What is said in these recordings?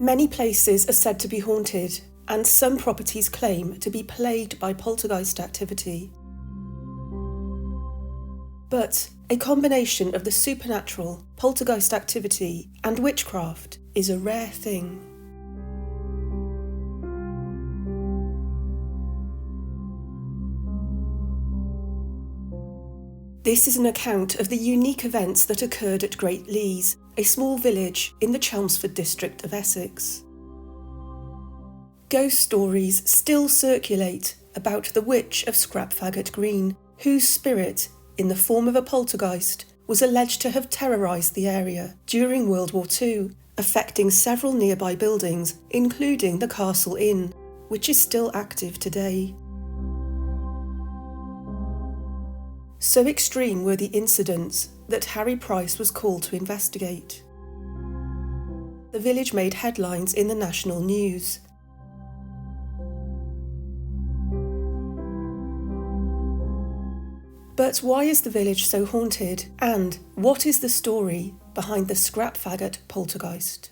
Many places are said to be haunted, and some properties claim to be plagued by poltergeist activity. But a combination of the supernatural, poltergeist activity, and witchcraft is a rare thing. This is an account of the unique events that occurred at Great Leys, a small village in the Chelmsford district of Essex. Ghost stories still circulate about the witch of Scrapfaggot Green, whose spirit, in the form of a poltergeist, was alleged to have terrorised the area during World War II, affecting several nearby buildings, including the Castle Inn, which is still active today. So extreme were the incidents that Harry Price was called to investigate. The village made headlines in the national news. But why is the village so haunted, and what is the story behind the Scrapfaggot poltergeist?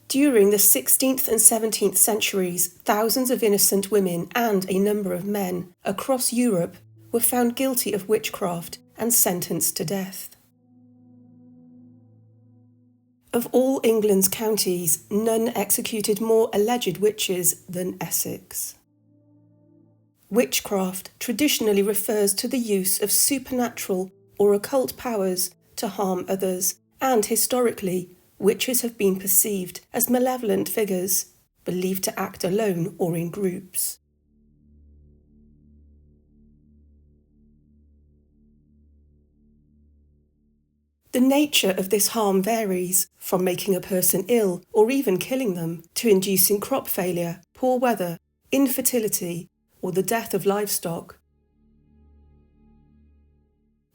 During the 16th and 17th centuries, thousands of innocent women and a number of men across Europe were found guilty of witchcraft and sentenced to death. Of all England's counties, none executed more alleged witches than Essex. Witchcraft traditionally refers to the use of supernatural or occult powers to harm others, and historically, witches have been perceived as malevolent figures, believed to act alone or in groups. The nature of this harm varies, from making a person ill or even killing them, to inducing crop failure, poor weather, infertility, or the death of livestock.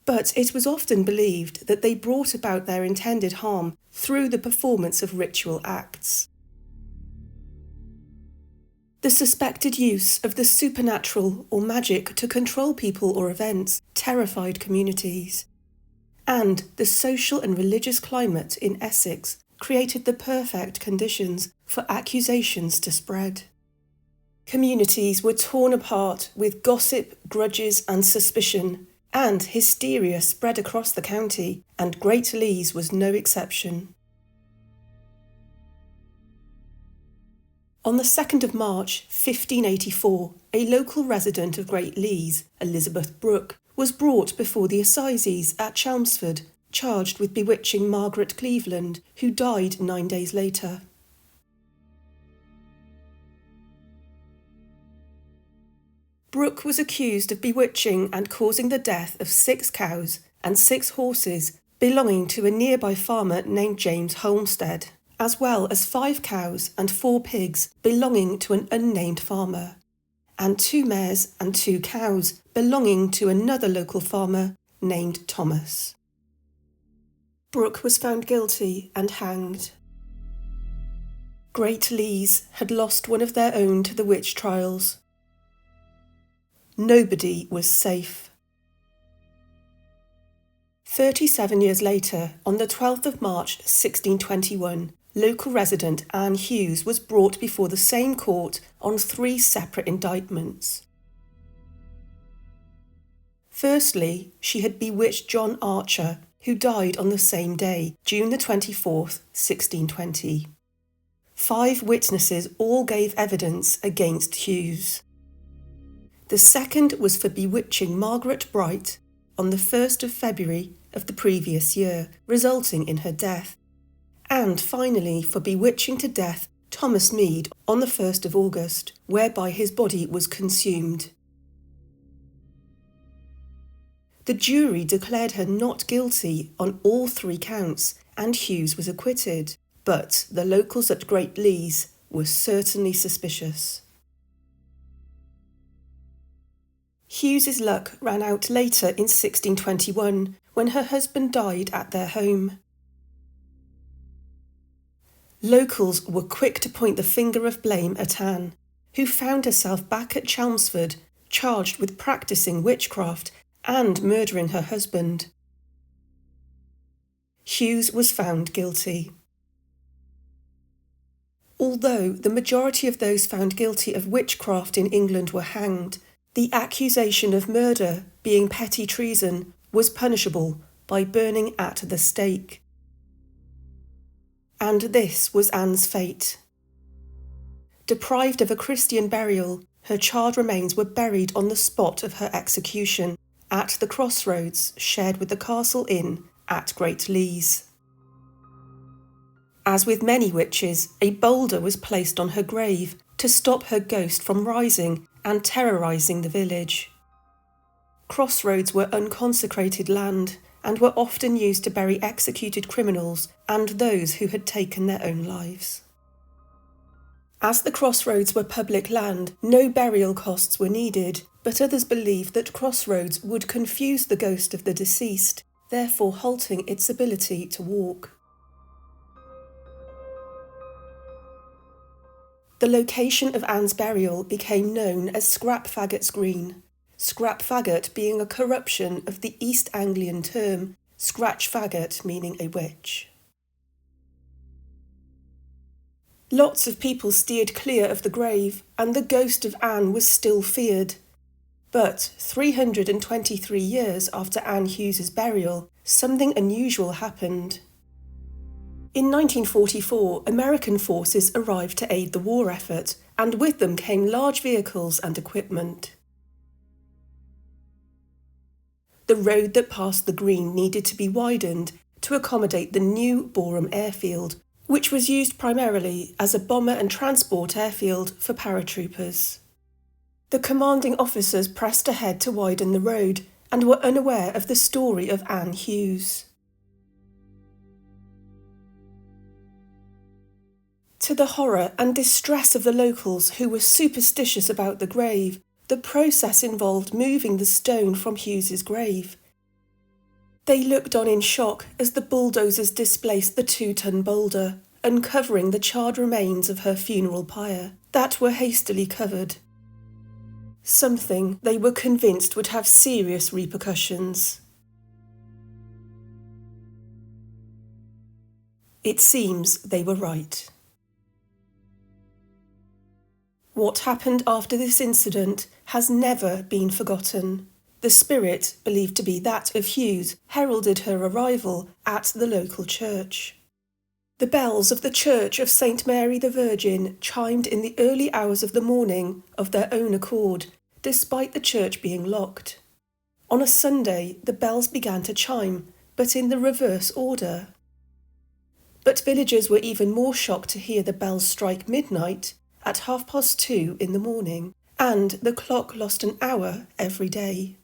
But it was often believed that they brought about their intended harm through the performance of ritual acts. The suspected use of the supernatural or magic to control people or events terrified communities, and the social and religious climate in Essex created the perfect conditions for accusations to spread. Communities were torn apart with gossip, grudges and suspicion, and hysteria spread across the county, and Great Leys was no exception. On the 2nd of March 1584, a local resident of Great Leys, Elizabeth Brooke, was brought before the assizes at Chelmsford, charged with bewitching Margaret Cleveland, who died 9 days later. Brooke was accused of bewitching and causing the death of 6 cows and 6 horses belonging to a nearby farmer named James Holmstead, as well as 5 cows and 4 pigs belonging to an unnamed farmer, and 2 mares and 2 cows belonging to another local farmer named Thomas. Brooke was found guilty and hanged. Great Leys had lost one of their own to the witch trials. Nobody was safe. 37 years later, on the 12th of March 1621, local resident Anne Hewghes was brought before the same court on 3 separate indictments. Firstly, she had bewitched John Archer, who died on the same day, June the 24th, 1620. 5 witnesses all gave evidence against Hewghes. The second was for bewitching Margaret Bright on the 1st of February of the previous year, resulting in her death, and finally for bewitching to death Thomas Mead on the 1st of August, whereby his body was consumed. The jury declared her not guilty on all 3 counts, and Hewghes was acquitted, but the locals at Great Leys were certainly suspicious. Hughes's luck ran out later in 1621, when her husband died at their home. Locals were quick to point the finger of blame at Anne, who found herself back at Chelmsford, charged with practising witchcraft and murdering her husband. Hewghes was found guilty. Although the majority of those found guilty of witchcraft in England were hanged, the accusation of murder, being petty treason, was punishable by burning at the stake. And this was Anne's fate. Deprived of a Christian burial, her charred remains were buried on the spot of her execution, at the crossroads shared with the Castle Inn at Great Lees. As with many witches, a boulder was placed on her grave to stop her ghost from rising and terrorising the village. Crossroads were unconsecrated land and were often used to bury executed criminals and those who had taken their own lives. As the crossroads were public land, no burial costs were needed, but others believed that crossroads would confuse the ghost of the deceased, therefore halting its ability to walk. The location of Anne's burial became known as Scrapfaggot Green, Scrapfaggot being a corruption of the East Anglian term scratch faggot, meaning a witch. Lots of people steered clear of the grave, and the ghost of Anne was still feared. But 323 years after Anne Hewghes' burial, something unusual happened. In 1944, American forces arrived to aid the war effort, and with them came large vehicles and equipment. The road that passed the green needed to be widened to accommodate the new Boreham airfield, which was used primarily as a bomber and transport airfield for paratroopers. The commanding officers pressed ahead to widen the road and were unaware of the story of Anne Hewghes. To the horror and distress of the locals who were superstitious about the grave, the process involved moving the stone from Hewghes' grave. They looked on in shock as the bulldozers displaced the 2-ton boulder, uncovering the charred remains of her funeral pyre that were hastily covered. Something they were convinced would have serious repercussions. It seems they were right. What happened after this incident has never been forgotten. The spirit, believed to be that of Hewghes, heralded her arrival at the local church. The bells of the Church of St. Mary the Virgin chimed in the early hours of the morning of their own accord, despite the church being locked. On a Sunday, the bells began to chime, but in the reverse order. But villagers were even more shocked to hear the bells strike midnight at 2:30 in the morning, and the clock lost an hour every day.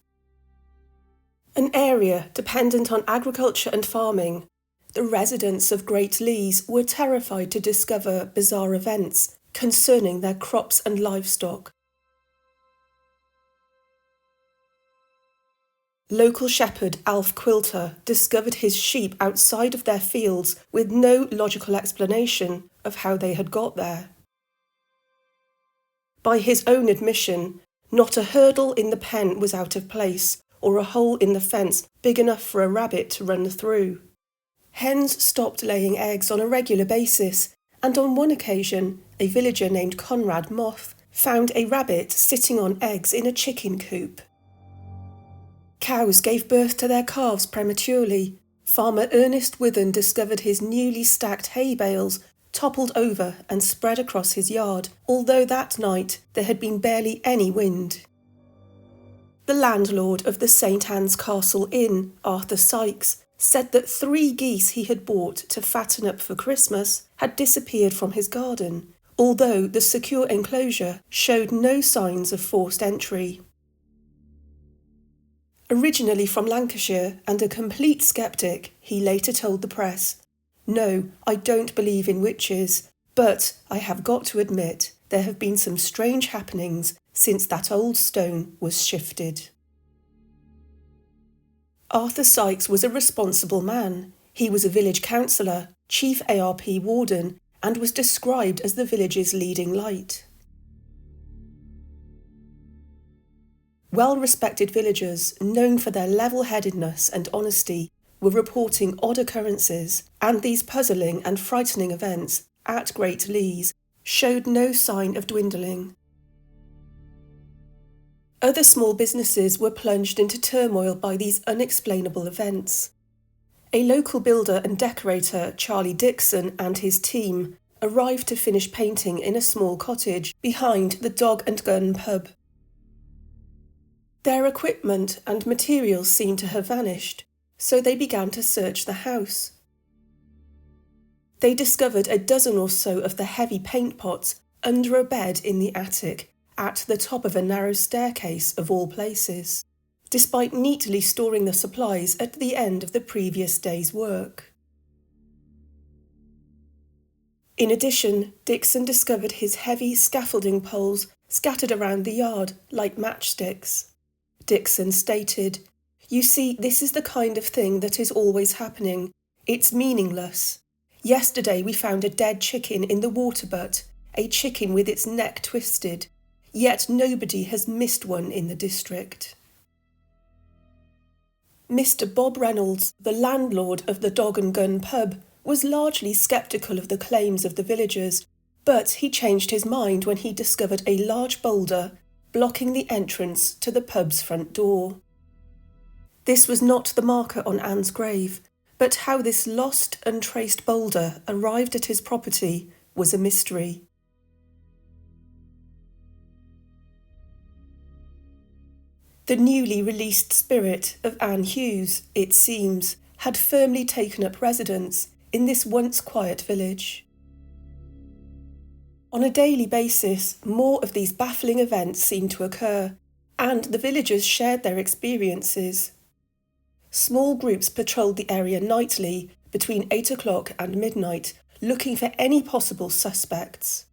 An area dependent on agriculture and farming, the residents of Great Lees were terrified to discover bizarre events concerning their crops and livestock. Local shepherd Alf Quilter discovered his sheep outside of their fields with no logical explanation of how they had got there. By his own admission, not a hurdle in the pen was out of place, or a hole in the fence big enough for a rabbit to run through. Hens stopped laying eggs on a regular basis, and on one occasion, a villager named Conrad Moth found a rabbit sitting on eggs in a chicken coop. Cows gave birth to their calves prematurely. Farmer Ernest Withen discovered his newly stacked hay bales toppled over and spread across his yard, although that night there had been barely any wind. The landlord of the St. Anne's Castle Inn, Arthur Sykes, said that 3 geese he had bought to fatten up for Christmas had disappeared from his garden, although the secure enclosure showed no signs of forced entry. Originally from Lancashire and a complete sceptic, he later told the press, "No, I don't believe in witches, but I have got to admit there have been some strange happenings since that old stone was shifted." Arthur Sykes was a responsible man. He was a village councillor, chief ARP warden, and was described as the village's leading light. Well-respected villagers, known for their level-headedness and honesty, were reporting odd occurrences, and these puzzling and frightening events at Great Leys showed no sign of dwindling. Other small businesses were plunged into turmoil by these unexplainable events. A local builder and decorator, Charlie Dixon, and his team arrived to finish painting in a small cottage behind the Dog and Gun pub. Their equipment and materials seemed to have vanished, so they began to search the house. They discovered a dozen or so of the heavy paint pots under a bed in the attic, at the top of a narrow staircase of all places, despite neatly storing the supplies at the end of the previous day's work. In addition, Dixon discovered his heavy scaffolding poles scattered around the yard like matchsticks. Dixon stated, "You see, this is the kind of thing that is always happening. It's meaningless. Yesterday we found a dead chicken in the water butt, a chicken with its neck twisted. Yet nobody has missed one in the district." Mr. Bob Reynolds, the landlord of the Dog and Gun pub, was largely sceptical of the claims of the villagers, but he changed his mind when he discovered a large boulder blocking the entrance to the pub's front door. This was not the marker on Anne's grave, but how this lost, untraced boulder arrived at his property was a mystery. The newly released spirit of Anne Hewghes, it seems, had firmly taken up residence in this once quiet village. On a daily basis, more of these baffling events seemed to occur, and the villagers shared their experiences. Small groups patrolled the area nightly between 8 o'clock and midnight, looking for any possible suspects.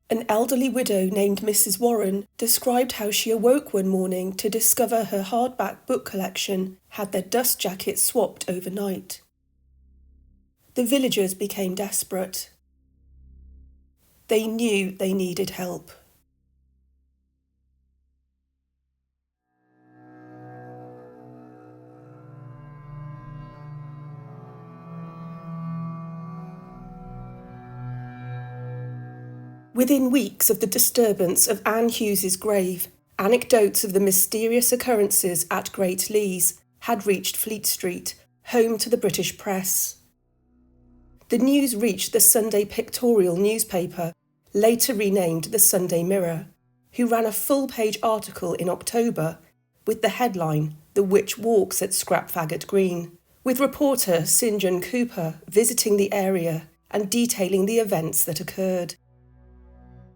An elderly widow named Mrs. Warren described how she awoke one morning to discover her hardback book collection had their dust jackets swapped overnight. The villagers became desperate. They knew they needed help. Within weeks of the disturbance of Anne Hewghes' grave, anecdotes of the mysterious occurrences at Great Leys had reached Fleet Street, home to the British press. The news reached the Sunday Pictorial newspaper, later renamed the Sunday Mirror, who ran a full-page article in October with the headline, "The Witch Walks at Scrapfaggot Green," with reporter St John Cooper visiting the area and detailing the events that occurred.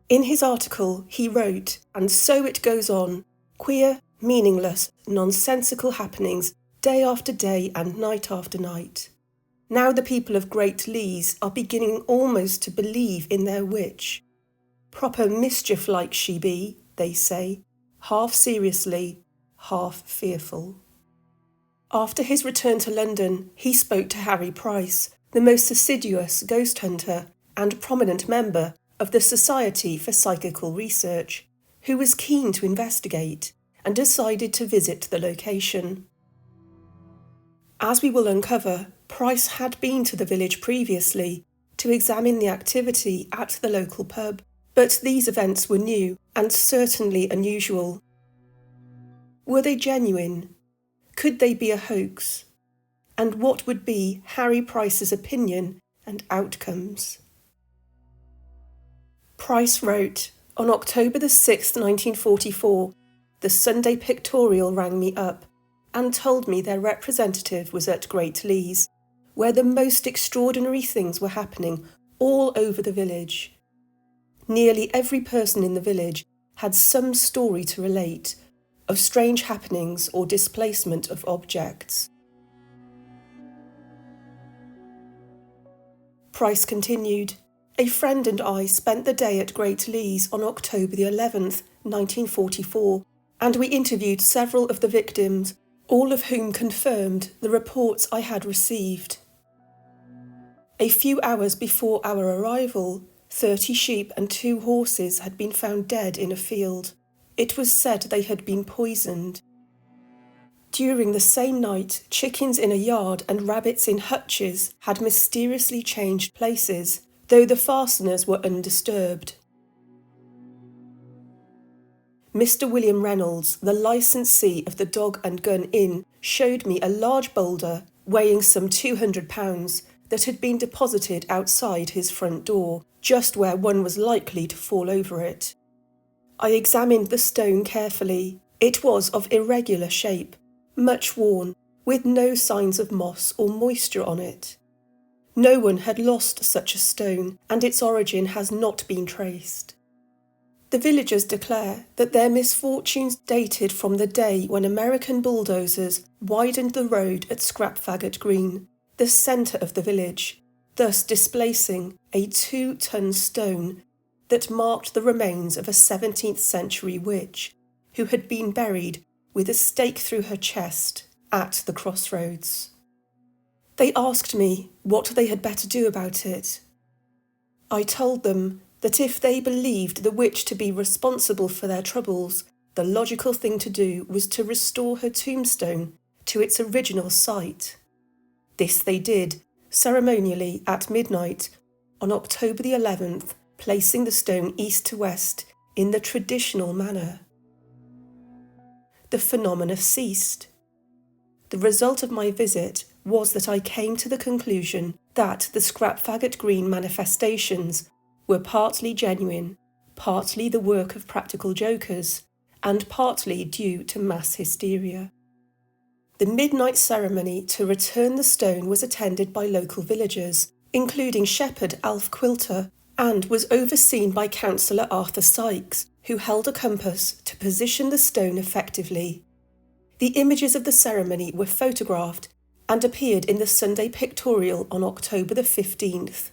In his article, he wrote, "And so it goes on, queer, meaningless, nonsensical happenings day after day and night after night. Now the people of Great Leys are beginning almost to believe in their witch. Proper mischief like she be, they say, half seriously, half fearful." After his return to London, he spoke to Harry Price, the most assiduous ghost hunter and prominent member of the Society for Psychical Research, who was keen to investigate and decided to visit the location. As we will uncover, Price had been to the village previously to examine the activity at the local pub, but these events were new and certainly unusual. Were they genuine? Could they be a hoax? And what would be Harry Price's opinion and outcomes? Price wrote, "On October the 6th, 1944, the Sunday Pictorial rang me up and told me their representative was at Great Leys, where the most extraordinary things were happening all over the village. Nearly every person in the village had some story to relate of strange happenings or displacement of objects." Price continued, "A friend and I spent the day at Great Leys on October the 11th, 1944, and we interviewed several of the victims, all of whom confirmed the reports I had received. A few hours before our arrival, 30 sheep and 2 horses had been found dead in a field. It was said they had been poisoned. During the same night, chickens in a yard and rabbits in hutches had mysteriously changed places, though the fasteners were undisturbed. Mr. William Reynolds, the licensee of the Dog and Gun Inn, showed me a large boulder weighing some £200 that had been deposited outside his front door, just where one was likely to fall over it. I examined the stone carefully. It was of irregular shape, much worn, with no signs of moss or moisture on it. No one had lost such a stone, and its origin has not been traced. The villagers declare that their misfortunes dated from the day when American bulldozers widened the road at Scrapfaggot Green, the centre of the village, thus displacing a 2-ton stone that marked the remains of a 17th century witch who had been buried with a stake through her chest at the crossroads. They asked me what they had better do about it. I told them that if they believed the witch to be responsible for their troubles, the logical thing to do was to restore her tombstone to its original site. This they did, ceremonially at midnight on October the 11th, placing the stone east to west in the traditional manner. The phenomena ceased. The result of my visit was that I came to the conclusion that the Scrapfaggot Green manifestations were partly genuine, partly the work of practical jokers, and partly due to mass hysteria. The midnight ceremony to return the stone was attended by local villagers, including shepherd Alf Quilter, and was overseen by Councillor Arthur Sykes, who held a compass to position the stone effectively. The images of the ceremony were photographed and appeared in the Sunday Pictorial on October the 15th.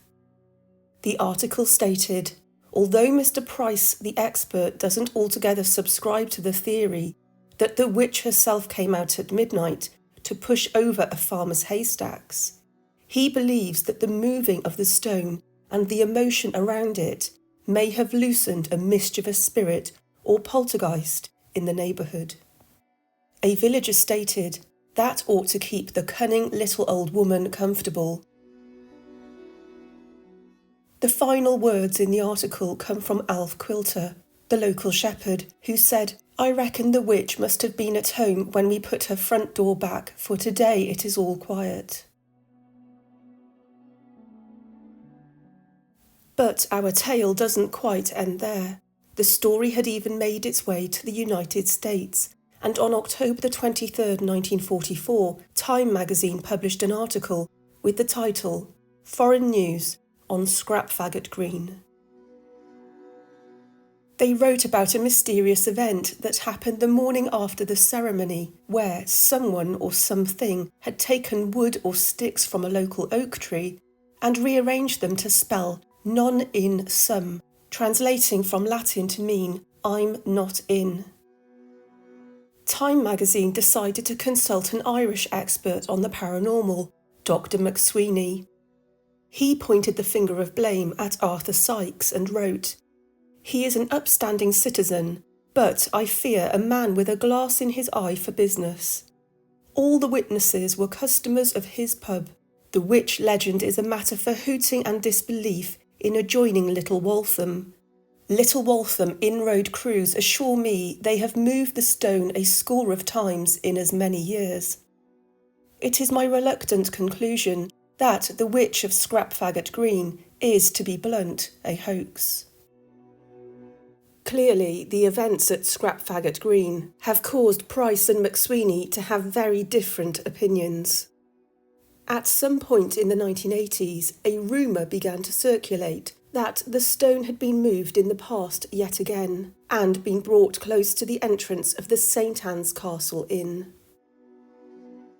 The article stated, although Mr. Price, the expert, doesn't altogether subscribe to the theory that the witch herself came out at midnight to push over a farmer's haystacks, he believes that the moving of the stone and the emotion around it may have loosened a mischievous spirit or poltergeist in the neighbourhood. A villager stated, that ought to keep the cunning little old woman comfortable. The final words in the article come from Alf Quilter, the local shepherd, who said, I reckon the witch must have been at home when we put her front door back, for today it is all quiet. But our tale doesn't quite end there. The story had even made its way to the United States, and on October the 23rd, 1944, Time magazine published an article with the title, Foreign News on Scrapfaggot Green. They wrote about a mysterious event that happened the morning after the ceremony, where someone or something had taken wood or sticks from a local oak tree and rearranged them to spell non in sum, translating from Latin to mean I'm not in. Time magazine decided to consult an Irish expert on the paranormal, Dr. McSweeney. He pointed the finger of blame at Arthur Sykes and wrote, he is an upstanding citizen, but I fear a man with a glass in his eye for business. All the witnesses were customers of his pub. The witch legend is a matter for hooting and disbelief in adjoining Little Waltham. Little Waltham in-road crews assure me they have moved the stone a score of times in as many years. It is my reluctant conclusion that the witch of Scrapfaggot Green is, to be blunt, a hoax. Clearly, the events at Scrapfaggot Green have caused Price and McSweeney to have very different opinions. At some point in the 1980s, a rumour began to circulate that the stone had been moved in the past yet again, and been brought close to the entrance of the St Anne's Castle Inn.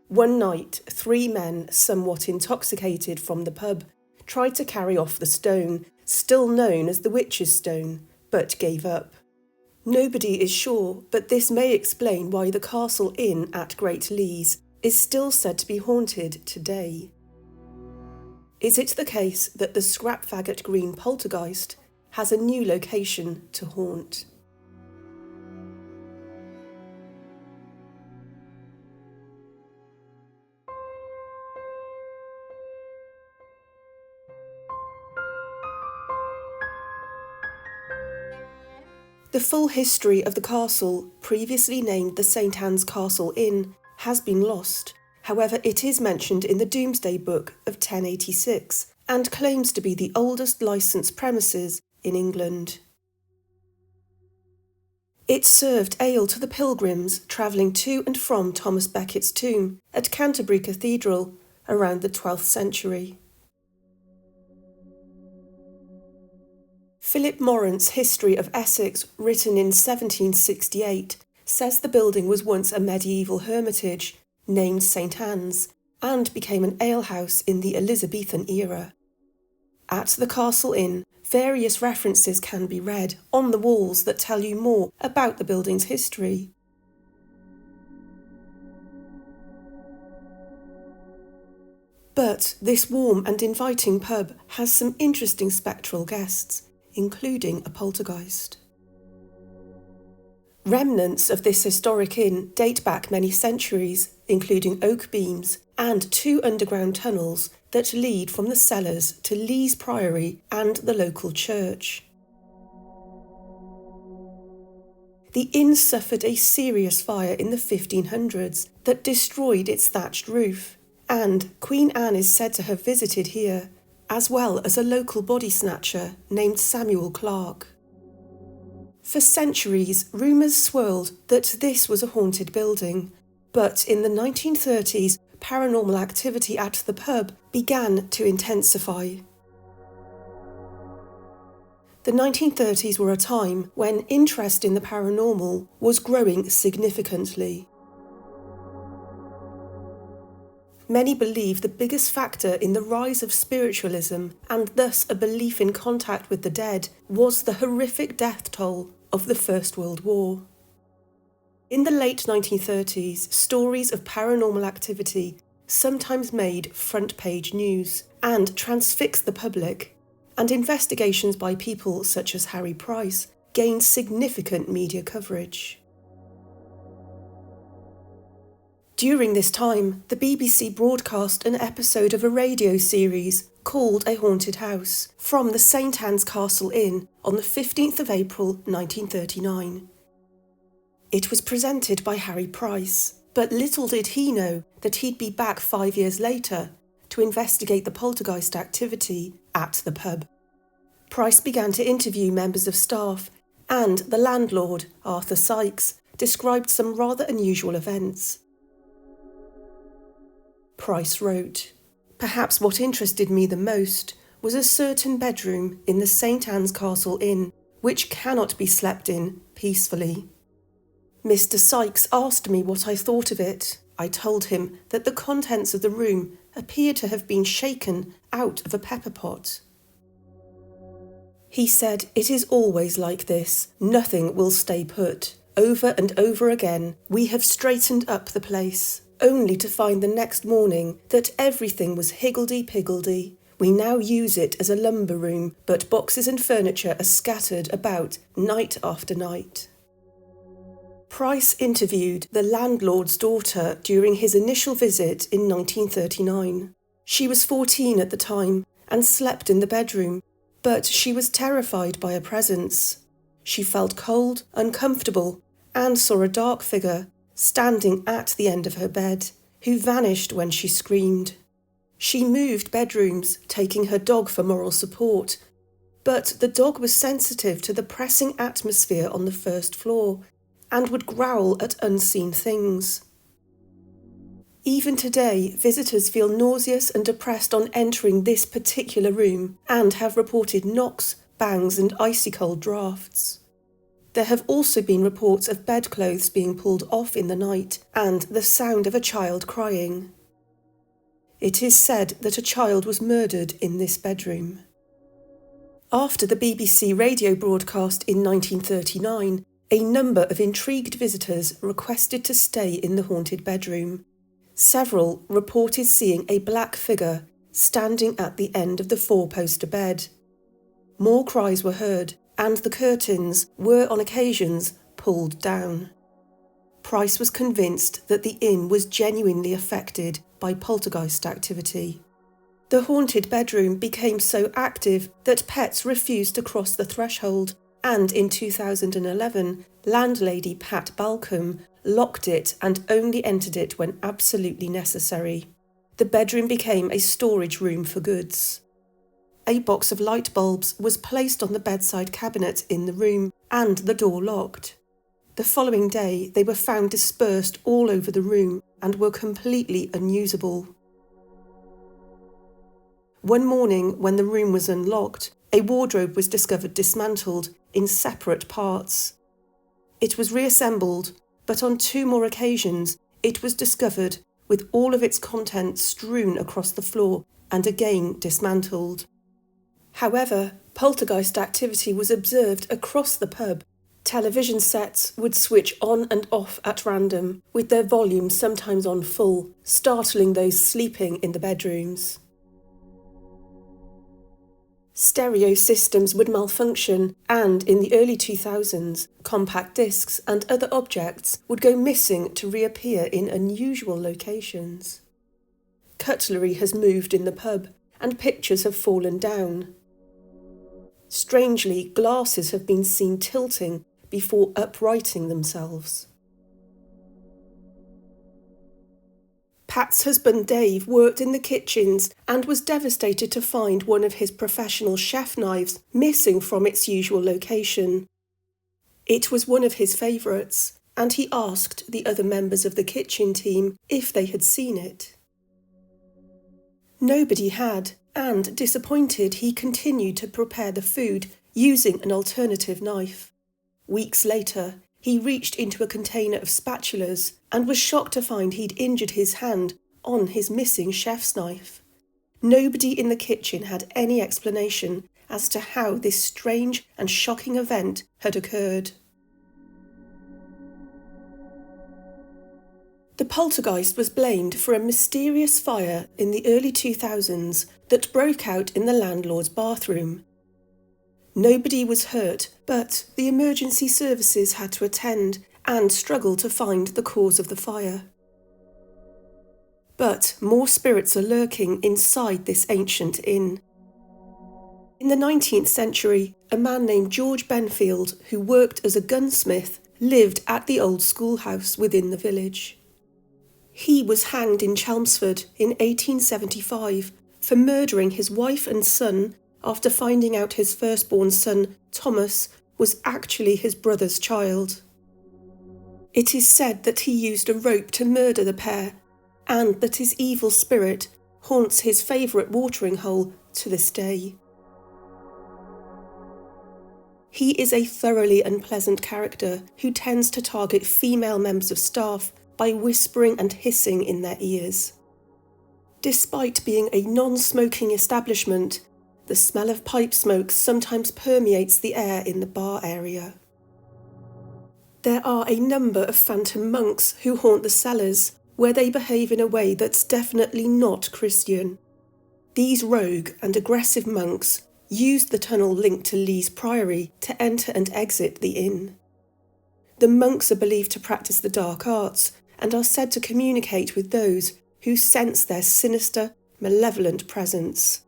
One night, 3 men, somewhat intoxicated from the pub, tried to carry off the stone, still known as the Witch's Stone, but gave up. Nobody is sure, but this may explain why the Castle Inn at Great Lees is still said to be haunted today. Is it the case that the Scrapfaggot Green Poltergeist has a new location to haunt? The full history of the castle, previously named the St Anne's Castle Inn, has been lost. However, it is mentioned in the Domesday Book of 1086 and claims to be the oldest licensed premises in England. It served ale to the pilgrims travelling to and from Thomas Becket's tomb at Canterbury Cathedral around the 12th century. Philip Morant's History of Essex, written in 1768, says the building was once a medieval hermitage named St Anne's and became an alehouse in the Elizabethan era. At the Castle Inn, various references can be read on the walls that tell you more about the building's history. But this warm and inviting pub has some interesting spectral guests, including a poltergeist. Remnants of this historic inn date back many centuries, including oak beams and 2 underground tunnels that lead from the cellars to Lees Priory and the local church. The inn suffered a serious fire in the 1500s that destroyed its thatched roof, and Queen Anne is said to have visited here, as well as a local body snatcher named Samuel Clark. For centuries, rumours swirled that this was a haunted building, but in the 1930s, paranormal activity at the pub began to intensify. The 1930s were a time when interest in the paranormal was growing significantly. Many believe the biggest factor in the rise of spiritualism, and thus a belief in contact with the dead, was the horrific death toll of the First World War. In the late 1930s, stories of paranormal activity sometimes made front-page news and transfixed the public, and investigations by people such as Harry Price gained significant media coverage. During this time, the BBC broadcast an episode of a radio series called A Haunted House from the St Anne's Castle Inn on the 15th of April 1939. It was presented by Harry Price, but little did he know that he'd be back 5 years later to investigate the poltergeist activity at the pub. Price began to interview members of staff, and the landlord, Arthur Sykes, described some rather unusual events. Price wrote, "Perhaps what interested me the most was a certain bedroom in the St Anne's Castle Inn, which cannot be slept in peacefully. Mr. Sykes asked me what I thought of it. I told him that the contents of the room appeared to have been shaken out of a pepper pot. He said, 'It is always like this. Nothing will stay put. Over and over again, we have straightened up the place, only to find the next morning that everything was higgledy-piggledy. We now use it as a lumber room, but boxes and furniture are scattered about night after night.'" Price interviewed the landlord's daughter during his initial visit in 1939. She was 14 at the time and slept in the bedroom, but she was terrified by a presence. She felt cold, uncomfortable, and saw a dark figure standing at the end of her bed, who vanished when she screamed. She moved bedrooms, taking her dog for moral support, but the dog was sensitive to the pressing atmosphere on the first floor and would growl at unseen things. Even today, visitors feel nauseous and depressed on entering this particular room and have reported knocks, bangs and icy cold drafts. There have also been reports of bedclothes being pulled off in the night and the sound of a child crying. It is said that a child was murdered in this bedroom. After the BBC radio broadcast in 1939, a number of intrigued visitors requested to stay in the haunted bedroom. Several reported seeing a black figure standing at the end of the four-poster bed. More cries were heard, and the curtains were on occasions pulled down. Price was convinced that the inn was genuinely affected by poltergeist activity. The haunted bedroom became so active that pets refused to cross the threshold, and in 2011, landlady Pat Balcombe locked it and only entered it when absolutely necessary. The bedroom became a storage room for goods. A box of light bulbs was placed on the bedside cabinet in the room and the door locked. The following day, they were found dispersed all over the room and were completely unusable. One morning, when the room was unlocked, a wardrobe was discovered dismantled in separate parts. It was reassembled, but on 2 more occasions it was discovered with all of its contents strewn across the floor and again dismantled. However, poltergeist activity was observed across the pub. Television sets would switch on and off at random, with their volume sometimes on full, startling those sleeping in the bedrooms. Stereo systems would malfunction, and in the early 2000s, compact discs and other objects would go missing to reappear in unusual locations. Cutlery has moved in the pub, and pictures have fallen down. Strangely, glasses have been seen tilting before uprighting themselves. Pat's husband Dave worked in the kitchens and was devastated to find one of his professional chef knives missing from its usual location. It was one of his favourites, and he asked the other members of the kitchen team if they had seen it. Nobody had, and disappointed, he continued to prepare the food using an alternative knife. Weeks later, he reached into a container of spatulas and was shocked to find he'd injured his hand on his missing chef's knife. Nobody in the kitchen had any explanation as to how this strange and shocking event had occurred. The poltergeist was blamed for a mysterious fire in the early 2000s that broke out in the landlord's bathroom. Nobody was hurt, but the emergency services had to attend and struggle to find the cause of the fire. But more spirits are lurking inside this ancient inn. In the 19th century, a man named George Benfield, who worked as a gunsmith, lived at the old schoolhouse within the village. He was hanged in Chelmsford in 1875 for murdering his wife and son after finding out his firstborn son, Thomas, was actually his brother's child. It is said that he used a rope to murder the pair, and that his evil spirit haunts his favourite watering hole to this day. He is a thoroughly unpleasant character who tends to target female members of staff by whispering and hissing in their ears. Despite being a non-smoking establishment, the smell of pipe smoke sometimes permeates the air in the bar area. There are a number of phantom monks who haunt the cellars, where they behave in a way that's definitely not Christian. These rogue and aggressive monks used the tunnel linked to Lee's Priory to enter and exit the inn. The monks are believed to practice the dark arts and are said to communicate with those who sense their sinister, malevolent presence.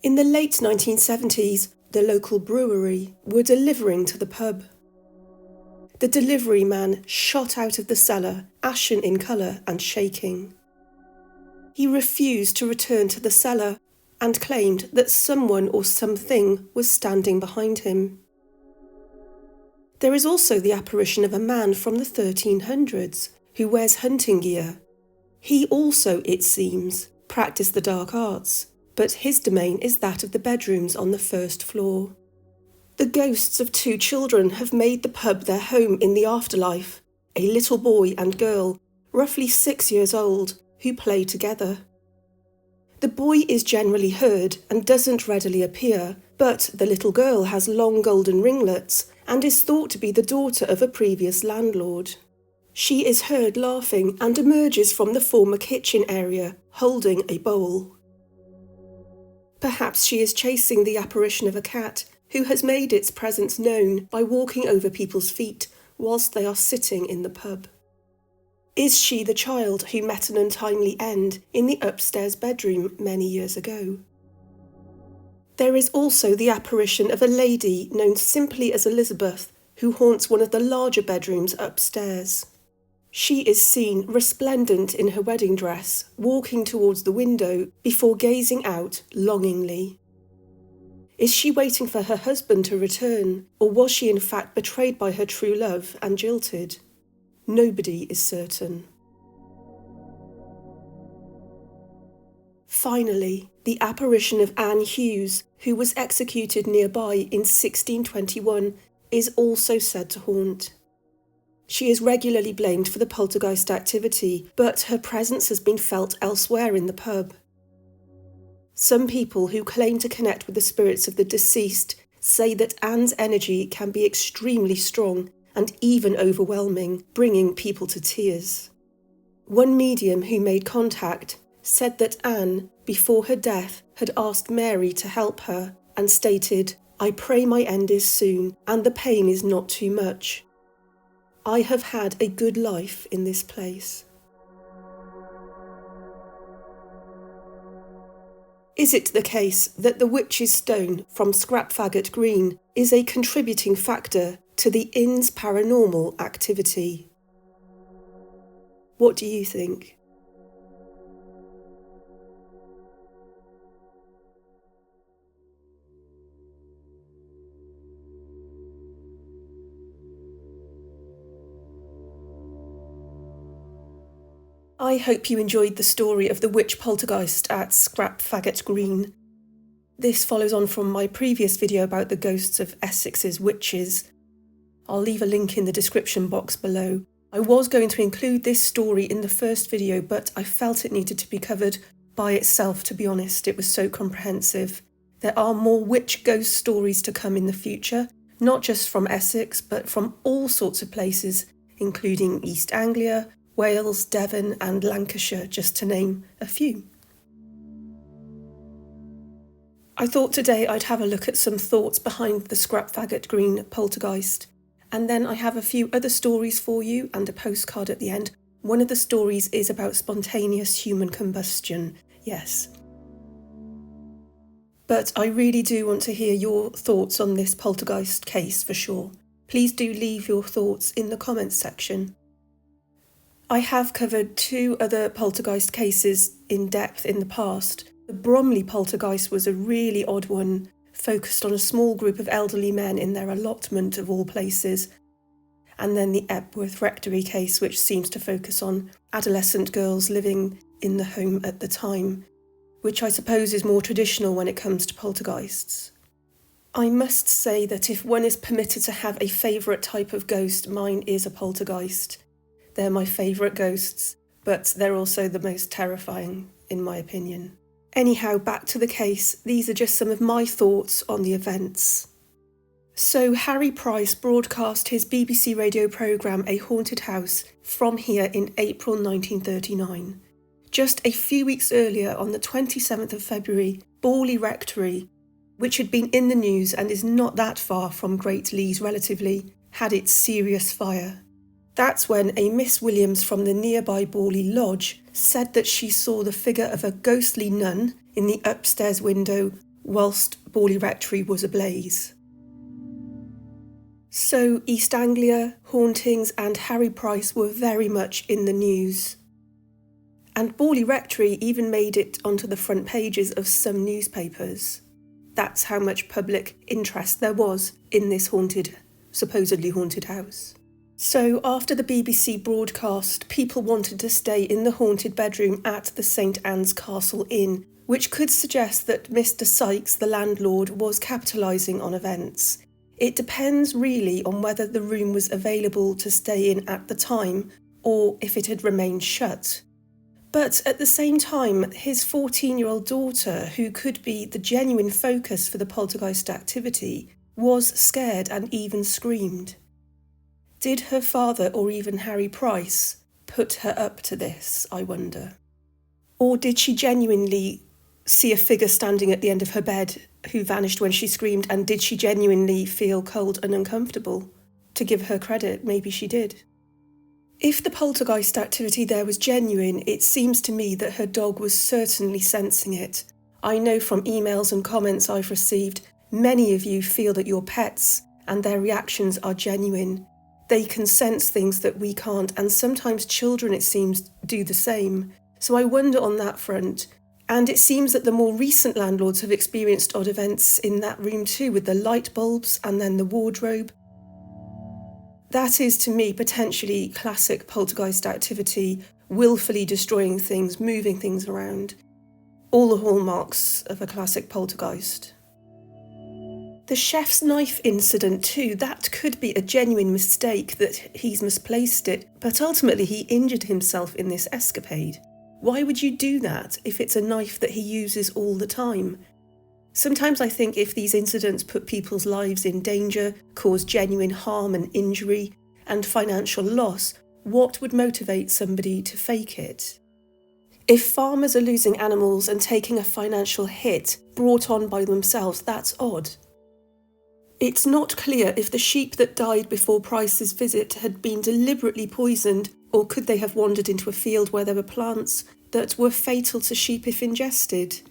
In the late 1970s, the local brewery were delivering to the pub. The delivery man shot out of the cellar, ashen in colour and shaking. He refused to return to the cellar and claimed that someone or something was standing behind him. There is also the apparition of a man from the 1300s who wears hunting gear. He also, it seems, practiced the dark arts, but his domain is that of the bedrooms on the first floor. The ghosts of 2 children have made the pub their home in the afterlife, a little boy and girl, roughly 6 years old, who play together. The boy is generally heard and doesn't readily appear, but the little girl has long golden ringlets and is thought to be the daughter of a previous landlord. She is heard laughing and emerges from the former kitchen area, holding a bowl. Perhaps she is chasing the apparition of a cat who has made its presence known by walking over people's feet whilst they are sitting in the pub. Is she the child who met an untimely end in the upstairs bedroom many years ago? There is also the apparition of a lady known simply as Elizabeth, who haunts one of the larger bedrooms upstairs. She is seen resplendent in her wedding dress, walking towards the window before gazing out longingly. Is she waiting for her husband to return, or was she in fact betrayed by her true love and jilted? Nobody is certain. Finally, the apparition of Anne Hewghes, who was executed nearby in 1621, is also said to haunt. She is regularly blamed for the poltergeist activity, but her presence has been felt elsewhere in the pub. Some people who claim to connect with the spirits of the deceased say that Anne's energy can be extremely strong and even overwhelming, bringing people to tears. One medium who made contact said that Anne, before her death, had asked Mary to help her and stated, "I pray my end is soon and the pain is not too much. I have had a good life in this place." Is it the case that the witch's stone from Scrapfaggot Green is a contributing factor to the inn's paranormal activity? What do you think? I hope you enjoyed the story of the witch poltergeist at Scrapfaggot Green. This follows on from my previous video about the ghosts of Essex's witches. I'll leave a link in the description box below. I was going to include this story in the first video, but I felt it needed to be covered by itself, to be honest. It was so comprehensive. There are more witch ghost stories to come in the future, not just from Essex, but from all sorts of places, including East Anglia, Wales, Devon and Lancashire, just to name a few. I thought today I'd have a look at some thoughts behind the Scrapfaggot Green poltergeist, and then I have a few other stories for you and a postcard at the end. One of the stories is about spontaneous human combustion, yes. But I really do want to hear your thoughts on this poltergeist case for sure. Please do leave your thoughts in the comments section. I have covered 2 other poltergeist cases in depth in the past. The Bromley poltergeist was a really odd one, focused on a small group of elderly men in their allotment of all places. And then the Epworth Rectory case, which seems to focus on adolescent girls living in the home at the time, which I suppose is more traditional when it comes to poltergeists. I must say that if one is permitted to have a favourite type of ghost, mine is a poltergeist. They're my favourite ghosts, but they're also the most terrifying, in my opinion. Anyhow, back to the case. These are just some of my thoughts on the events. So Harry Price broadcast his BBC radio programme A Haunted House from here in April 1939. Just a few weeks earlier, on the 27th of February, Boulder Rectory, which had been in the news and is not that far from Great Lees relatively, had its serious fire. That's when a Miss Williams from the nearby Borley Lodge said that she saw the figure of a ghostly nun in the upstairs window whilst Borley Rectory was ablaze. So East Anglia, hauntings and Harry Price were very much in the news. And Borley Rectory even made it onto the front pages of some newspapers. That's how much public interest there was in this supposedly haunted house. So after the BBC broadcast, people wanted to stay in the haunted bedroom at the St Anne's Castle Inn, which could suggest that Mr Sykes, the landlord, was capitalising on events. It depends really on whether the room was available to stay in at the time or if it had remained shut. But at the same time, his 14-year-old daughter, who could be the genuine focus for the poltergeist activity, was scared and even screamed. Did her father or even Harry Price put her up to this, I wonder? Or did she genuinely see a figure standing at the end of her bed who vanished when she screamed, and did she genuinely feel cold and uncomfortable? To give her credit, maybe she did. If the poltergeist activity there was genuine, it seems to me that her dog was certainly sensing it. I know from emails and comments I've received, many of you feel that your pets and their reactions are genuine. They can sense things that we can't, and sometimes children, it seems, do the same. So I wonder on that front. And it seems that the more recent landlords have experienced odd events in that room too, with the light bulbs and then the wardrobe. That is, to me, potentially classic poltergeist activity, willfully destroying things, moving things around. All the hallmarks of a classic poltergeist. The chef's knife incident too, that could be a genuine mistake that he's misplaced it, but ultimately he injured himself in this escapade. Why would you do that if it's a knife that he uses all the time? Sometimes I think if these incidents put people's lives in danger, cause genuine harm and injury, and financial loss, what would motivate somebody to fake it? If farmers are losing animals and taking a financial hit brought on by themselves, that's odd. It's not clear if the sheep that died before Price's visit had been deliberately poisoned, or could they have wandered into a field where there were plants that were fatal to sheep if ingested.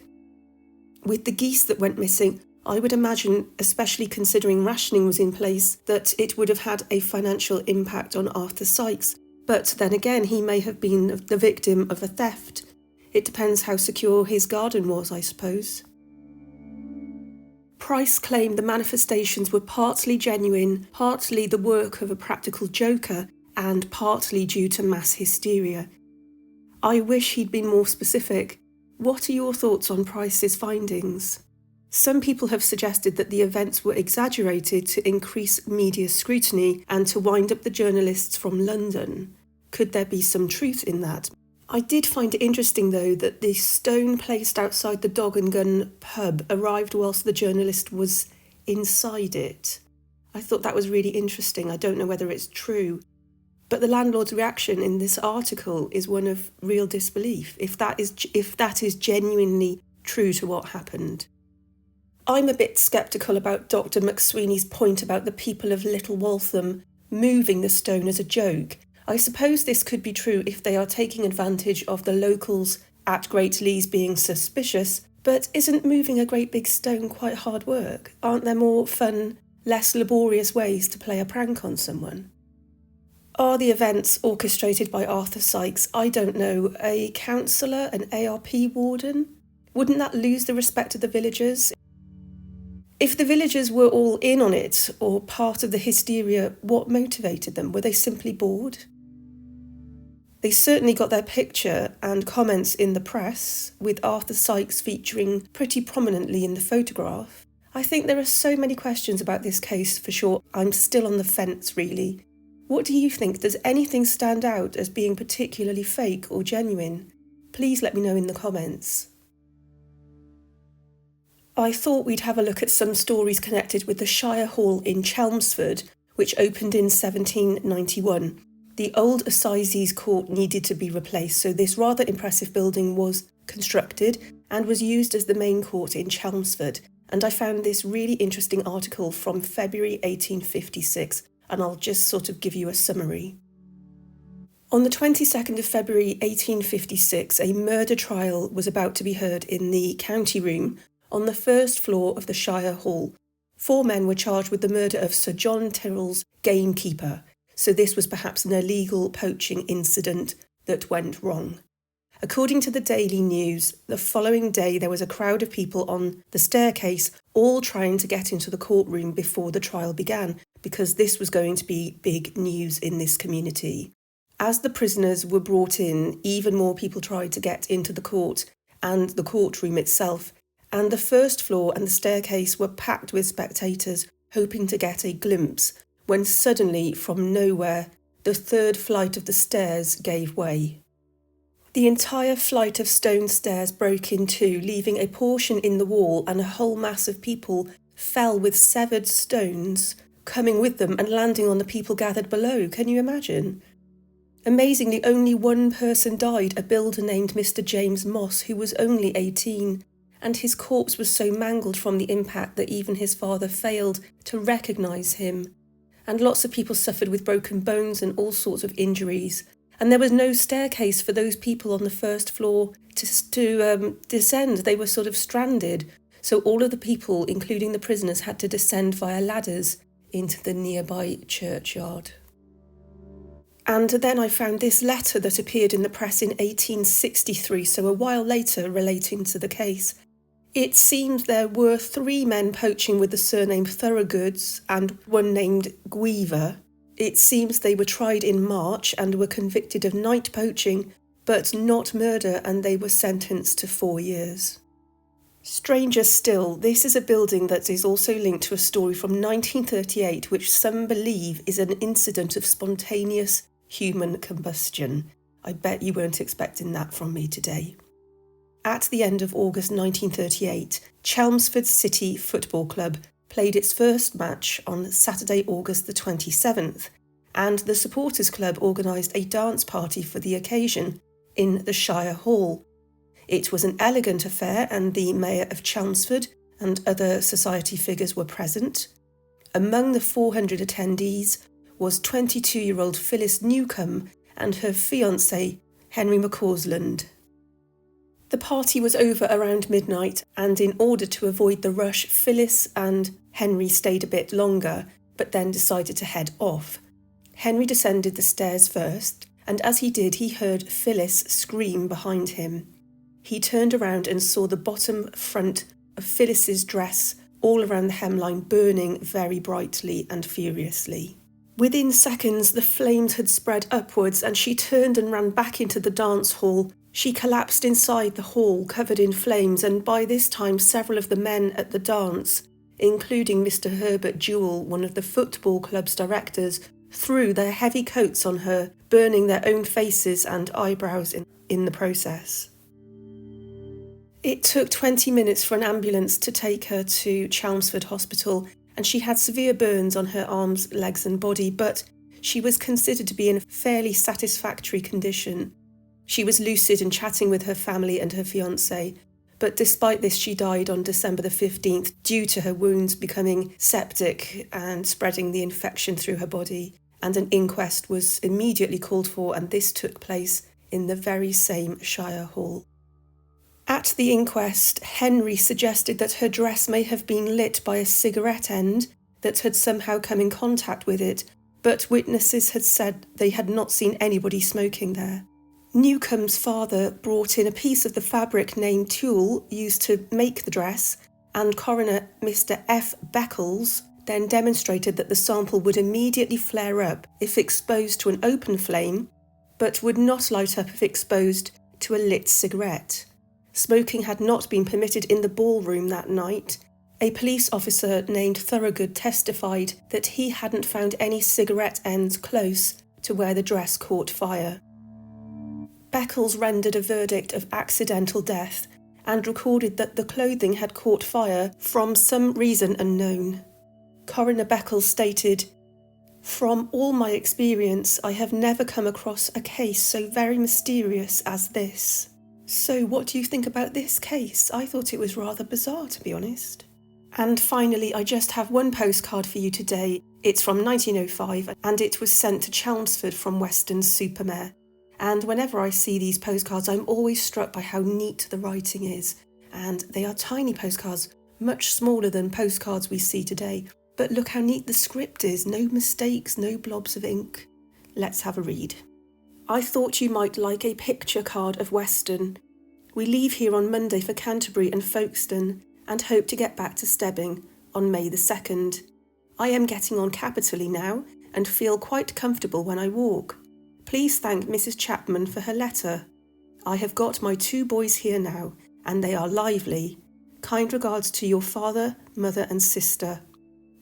With the geese that went missing, I would imagine, especially considering rationing was in place, that it would have had a financial impact on Arthur Sykes, but then again he may have been the victim of a theft. It depends how secure his garden was, I suppose. Price claimed the manifestations were partly genuine, partly the work of a practical joker, and partly due to mass hysteria. I wish he'd been more specific. What are your thoughts on Price's findings? Some people have suggested that the events were exaggerated to increase media scrutiny and to wind up the journalists from London. Could there be some truth in that? I did find it interesting, though, that the stone placed outside the Dog and Gun pub arrived whilst the journalist was inside it. I thought that was really interesting. I don't know whether it's true. But the landlord's reaction in this article is one of real disbelief, if that is genuinely true to what happened. I'm a bit sceptical about Dr. McSweeney's point about the people of Little Waltham moving the stone as a joke. I suppose this could be true if they are taking advantage of the locals at Great Leys being suspicious, but isn't moving a great big stone quite hard work? Aren't there more fun, less laborious ways to play a prank on someone? Are the events orchestrated by Arthur Sykes, I don't know, a councillor, an ARP warden? Wouldn't that lose the respect of the villagers? If the villagers were all in on it, or part of the hysteria, what motivated them? Were they simply bored? They certainly got their picture and comments in the press, with Arthur Sykes featuring pretty prominently in the photograph. I think there are so many questions about this case for sure. I'm still on the fence, really. What do you think? Does anything stand out as being particularly fake or genuine? Please let me know in the comments. I thought we'd have a look at some stories connected with the Shire Hall in Chelmsford, which opened in 1791. The old Assizes Court needed to be replaced, so this rather impressive building was constructed and was used as the main court in Chelmsford. And I found this really interesting article from February 1856, and I'll just sort of give you a summary. On the 22nd of February 1856, a murder trial was about to be heard in the county room on the first floor of the Shire Hall. 4 men were charged with the murder of Sir John Tyrrell's gamekeeper, so this was perhaps an illegal poaching incident that went wrong. According to the Daily News, the following day there was a crowd of people on the staircase, all trying to get into the courtroom before the trial began, because this was going to be big news in this community. As the prisoners were brought in, even more people tried to get into the court and the courtroom itself, and the first floor and the staircase were packed with spectators hoping to get a glimpse, when suddenly, from nowhere, the 3rd flight of the stairs gave way. The entire flight of stone stairs broke in two, leaving a portion in the wall, and a whole mass of people fell with severed stones, coming with them and landing on the people gathered below. Can you imagine? Amazingly, only one person died, a builder named Mr. James Moss, who was only 18, and his corpse was so mangled from the impact that even his father failed to recognise him. And lots of people suffered with broken bones and all sorts of injuries. And there was no staircase for those people on the first floor to descend. They were sort of stranded. So all of the people, including the prisoners, had to descend via ladders into the nearby churchyard. And then I found this letter that appeared in the press in 1863, so a while later, relating to the case. It seems there were 3 men poaching with the surname Thorougoods and one named Guiver. It seems they were tried in March and were convicted of night poaching, but not murder, and they were sentenced to 4 years. Stranger still, this is a building that is also linked to a story from 1938, which some believe is an incident of spontaneous human combustion. I bet you weren't expecting that from me today. At the end of August 1938, Chelmsford City Football Club played its first match on Saturday, August the 27th, and the supporters club organised a dance party for the occasion in the Shire Hall. It was an elegant affair, and the Mayor of Chelmsford and other society figures were present. Among the 400 attendees was 22-year-old Phyllis Newcomb and her fiancé, Henry McCausland. The party was over around midnight, and in order to avoid the rush, Phyllis and Henry stayed a bit longer, but then decided to head off. Henry descended the stairs first, and as he did, he heard Phyllis scream behind him. He turned around and saw the bottom front of Phyllis's dress all around the hemline burning very brightly and furiously. Within seconds, the flames had spread upwards, and she turned and ran back into the dance hall. She collapsed inside the hall, covered in flames, and by this time several of the men at the dance, including Mr. Herbert Jewell, one of the football club's directors, threw their heavy coats on her, burning their own faces and eyebrows in the process. It took 20 minutes for an ambulance to take her to Chelmsford Hospital, and she had severe burns on her arms, legs and body, but she was considered to be in a fairly satisfactory condition. She was lucid and chatting with her family and her fiancé, but despite this she died on December the 15th due to her wounds becoming septic and spreading the infection through her body, and an inquest was immediately called for, and this took place in the very same Shire Hall. At the inquest, Henry suggested that her dress may have been lit by a cigarette end that had somehow come in contact with it, but witnesses had said they had not seen anybody smoking there. Newcomb's father brought in a piece of the fabric named tulle used to make the dress, and coroner Mr. F. Beckles then demonstrated that the sample would immediately flare up if exposed to an open flame, but would not light up if exposed to a lit cigarette. Smoking had not been permitted in the ballroom that night. A police officer named Thorogood testified that he hadn't found any cigarette ends close to where the dress caught fire. Beckles rendered a verdict of accidental death and recorded that the clothing had caught fire from some reason unknown. Coroner Beckles stated, "From all my experience, I have never come across a case so very mysterious as this." So what do you think about this case? I thought it was rather bizarre, to be honest. And finally, I just have one postcard for you today. It's from 1905, and it was sent to Chelmsford from Weston-super-Mare. And whenever I see these postcards, I'm always struck by how neat the writing is. And they are tiny postcards, much smaller than postcards we see today. But look how neat the script is. No mistakes, no blobs of ink. Let's have a read. I thought you might like a picture card of Weston. We leave here on Monday for Canterbury and Folkestone, and hope to get back to Stebbing on May the 2nd. I am getting on capitally now, and feel quite comfortable when I walk. Please thank Mrs. Chapman for her letter. I have got my 2 boys here now, and they are lively. Kind regards to your father, mother and sister.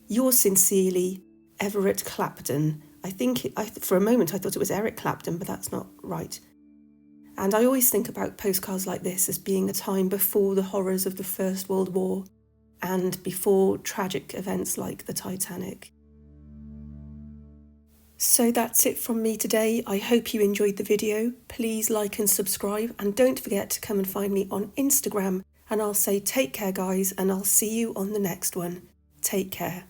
Yours sincerely, Everett Clapton. For a moment I thought it was Eric Clapton, but that's not right. And I always think about postcards like this as being a time before the horrors of the First World War and before tragic events like the Titanic. So that's it from me today. I hope you enjoyed the video. Please like and subscribe, and don't forget to come and find me on Instagram. And I'll say take care, guys, and I'll see you on the next one. Take care.